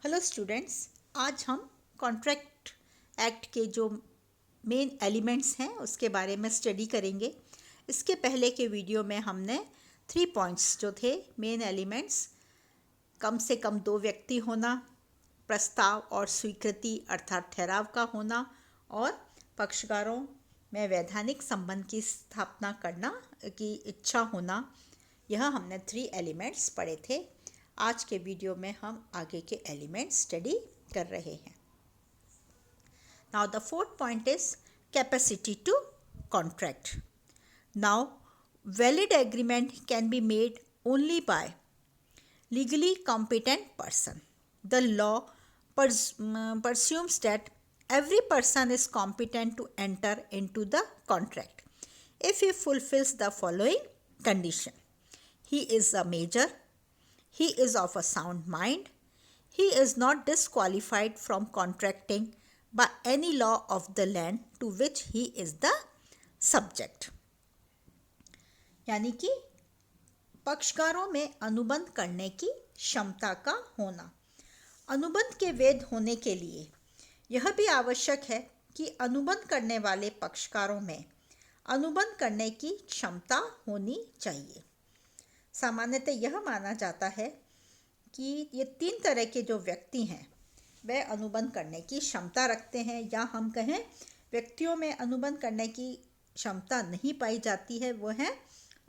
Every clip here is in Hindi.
हेलो स्टूडेंट्स, आज हम कॉन्ट्रैक्ट एक्ट के जो मेन एलिमेंट्स हैं उसके बारे में स्टडी करेंगे। इसके पहले के वीडियो में हमने 3 पॉइंट्स जो थे मेन एलिमेंट्स, कम से कम 2 व्यक्ति होना, प्रस्ताव और स्वीकृति अर्थात ठहराव का होना और पक्षकारों में वैधानिक संबंध की स्थापना करना की इच्छा होना, यह हमने 3 एलिमेंट्स पढ़े थे। आज के वीडियो में हम आगे के एलिमेंट्स स्टडी कर रहे हैं। Now the fourth point is capacity to contract. Now valid agreement can be made only by legally competent person. The law presumes that every person is competent to enter into the contract if he fulfills the following condition. He is a major, he is of a sound mind, he is not disqualified from contracting by any law of the land to which he is the subject. यानी कि पक्षकारों में अनुबंध करने की क्षमता का होना। अनुबंध के वैध होने के लिए यह भी आवश्यक है कि अनुबंध करने वाले पक्षकारों में अनुबंध करने की क्षमता होनी चाहिए। सामान्यतः यह माना जाता है कि ये 3 तरह के जो व्यक्ति हैं वह अनुबंध करने की क्षमता रखते हैं, या हम कहें व्यक्तियों में अनुबंध करने की क्षमता नहीं पाई जाती है, वो है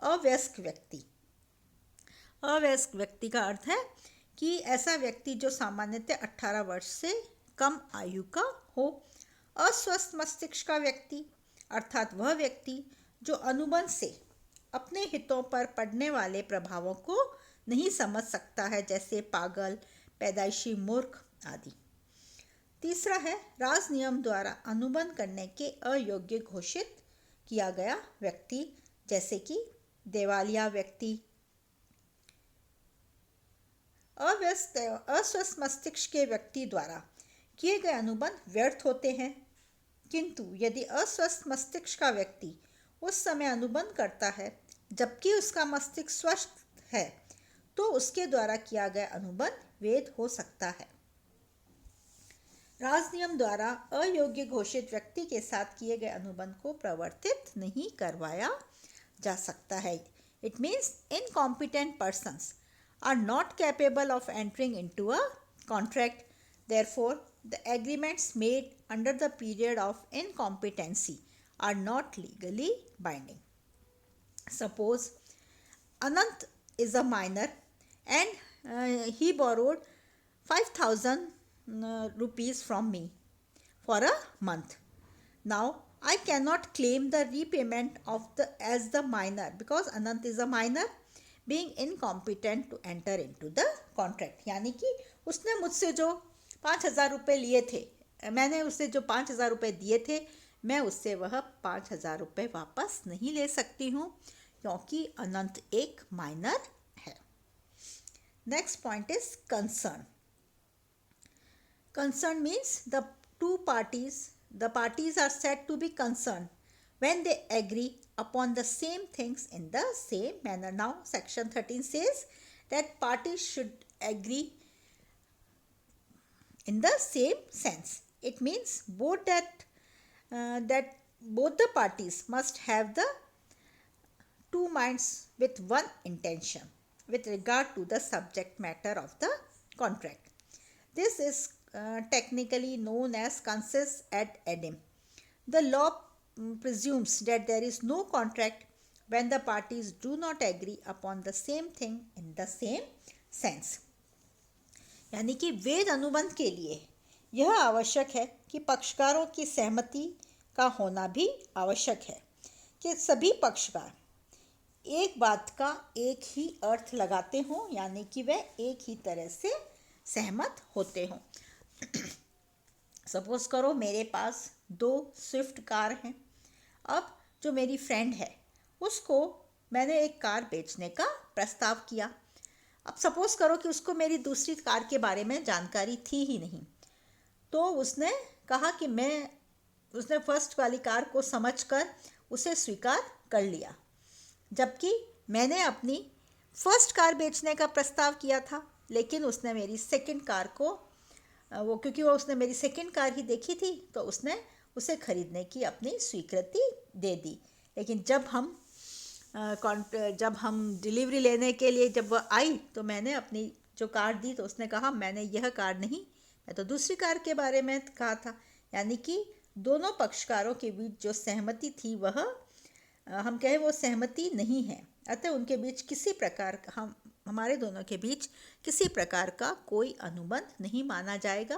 अवयस्क व्यक्ति। अवयस्क व्यक्ति का अर्थ है कि ऐसा व्यक्ति जो सामान्यतः 18 वर्ष से कम आयु का हो। अस्वस्थ मस्तिष्क का व्यक्ति अर्थात वह व्यक्ति जो अनुबंध से अपने हितों पर पड़ने वाले प्रभावों को नहीं समझ सकता है, जैसे पागल, पैदाइशी मूर्ख आदि। तीसरा है राज नियम द्वारा अनुबंध करने के अयोग्य घोषित किया गया व्यक्ति, जैसे कि दिवालिया व्यक्ति। अस्वस्थ मस्तिष्क के व्यक्ति द्वारा किए गए अनुबंध व्यर्थ होते हैं, किंतु यदि अस्वस्थ मस्तिष्क का व्यक्ति उस समय अनुबंध करता है जबकि उसका मस्तिष्क स्वस्थ है, तो उसके द्वारा किया गया अनुबंध वैध हो सकता है। राज नियम द्वारा अयोग्य घोषित व्यक्ति के साथ किए गए अनुबंध को प्रवर्तित नहीं करवाया जा सकता है। It means incompetent persons are not capable of entering into a contract. Therefore, the agreements made under the period of incompetency are not legally binding. Suppose Anant is a minor and he borrowed 5,000 rupees from me for a month. Now, I cannot claim the repayment of as the minor because Anant is a minor, being incompetent to enter into the contract. यानी कि उसने मुझसे जो 5,000 रुपये लिए थे, मैंने उससे जो 5,000 रुपये दिए थे, मैं उससे वह 5,000 रुपये वापस नहीं ले सकती हूँ क्योंकि अनंत एक माइनर है। Next point is concern. Concern means the parties are said to be concerned when they agree upon the same things in the same manner. Now, section 13 says that parties should agree in the same sense. It means both that both the parties must have the 2 minds with one intention with regard to the subject matter of the contract. This is technically known as consensus ad idem. The law presumes that there is no contract when the parties do not agree upon the same thing in the same sense. यानी कि वैध अनुबंध के लिए यह आवश्यक है कि पक्षकारों की सहमति का होना भी आवश्यक है कि सभी पक्षकार एक बात का एक ही अर्थ लगाते हों, यानी कि वे एक ही तरह से सहमत होते हों। सपोज करो मेरे पास 2 स्विफ्ट कार हैं। अब जो मेरी फ्रेंड है उसको मैंने एक कार बेचने का प्रस्ताव किया। अब सपोज करो कि उसको मेरी दूसरी कार के बारे में जानकारी थी ही नहीं, तो उसने कहा कि उसने फर्स्ट वाली कार को समझकर उसे स्वीकार कर लिया, जबकि मैंने अपनी फर्स्ट कार बेचने का प्रस्ताव किया था, लेकिन उसने मेरी सेकंड कार को वो क्योंकि वो उसने मेरी सेकंड कार ही देखी थी तो उसने उसे खरीदने की अपनी स्वीकृति दे दी। लेकिन जब हम डिलीवरी लेने के लिए जब वो आई तो मैंने अपनी जो कार दी तो उसने कहा मैंने यह कार नहीं, मैं तो दूसरी कार के बारे में कहा था। यानी कि दोनों पक्षकारों के बीच जो सहमति थी वह हम कहें वो सहमति नहीं है। अतः उनके बीच किसी प्रकार का हमारे दोनों के बीच किसी प्रकार का कोई अनुबंध नहीं माना जाएगा,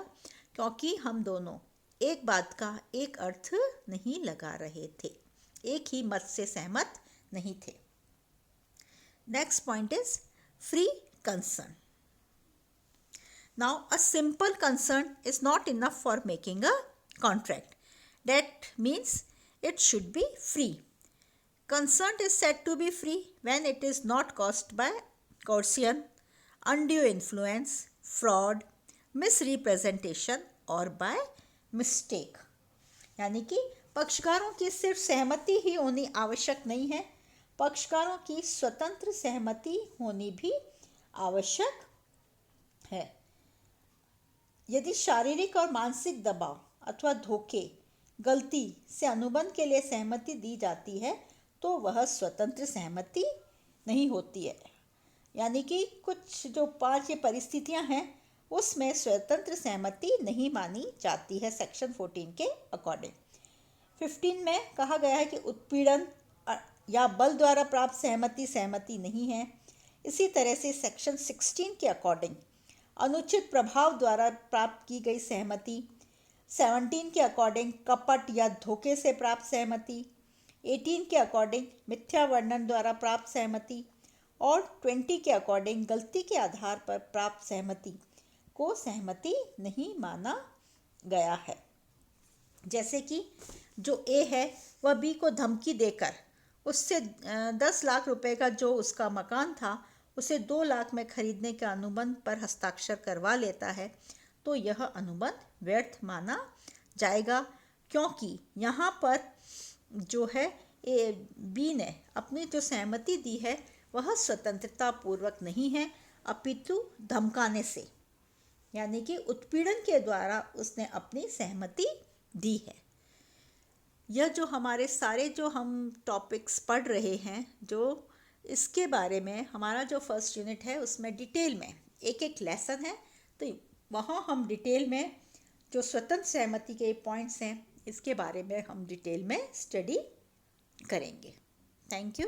क्योंकि हम दोनों एक बात का एक अर्थ नहीं लगा रहे थे, एक ही मत से सहमत नहीं थे। Next point is free concern. Now, a simple consent is not enough for making a contract. That means it should be free. Consent is said to be free when it is not caused by coercion, undue influence, fraud, misrepresentation or by mistake. यानी कि पक्षकारों की सिर्फ सहमति ही होनी आवश्यक नहीं है, पक्षकारों की स्वतंत्र सहमति होनी भी आवश्यक है। यदि शारीरिक और मानसिक दबाव अथवा धोखे, गलती से अनुबंध के लिए सहमति दी जाती है तो वह स्वतंत्र सहमति नहीं होती है। यानी कि कुछ जो 5 ये परिस्थितियां हैं उसमें स्वतंत्र सहमति नहीं मानी जाती है सेक्शन 14 के अकॉर्डिंग। 15 में कहा गया है कि उत्पीड़न या बल द्वारा प्राप्त सहमति नहीं है। इसी तरह से सेक्शन 16 के अकॉर्डिंग अनुचित प्रभाव द्वारा प्राप्त की गई सहमति, 17 के अकॉर्डिंग कपट या धोखे से प्राप्त सहमति, 18 के अकॉर्डिंग मिथ्या वर्णन द्वारा प्राप्त सहमति और 20 के अकॉर्डिंग गलती के आधार पर प्राप्त सहमति को सहमति नहीं माना गया है। जैसे कि जो ए है वह बी को धमकी देकर उससे 10 लाख रुपए का जो उसका मकान था उसे 2 लाख में खरीदने के अनुबंध पर हस्ताक्षर करवा लेता है, तो यह अनुबंध व्यर्थ माना जाएगा, क्योंकि यहाँ पर जो है बी ने अपनी जो सहमति दी है वह स्वतंत्रता पूर्वक नहीं है, अपितु धमकाने से यानी कि उत्पीड़न के द्वारा उसने अपनी सहमति दी है। यह जो हमारे सारे जो हम टॉपिक्स पढ़ रहे हैं, जो इसके बारे में हमारा जो फर्स्ट यूनिट है उसमें डिटेल में एक एक लेसन है, तो वहाँ हम डिटेल में जो स्वतंत्र सहमति के पॉइंट्स हैं इसके बारे में हम डिटेल में स्टडी करेंगे। Thank you.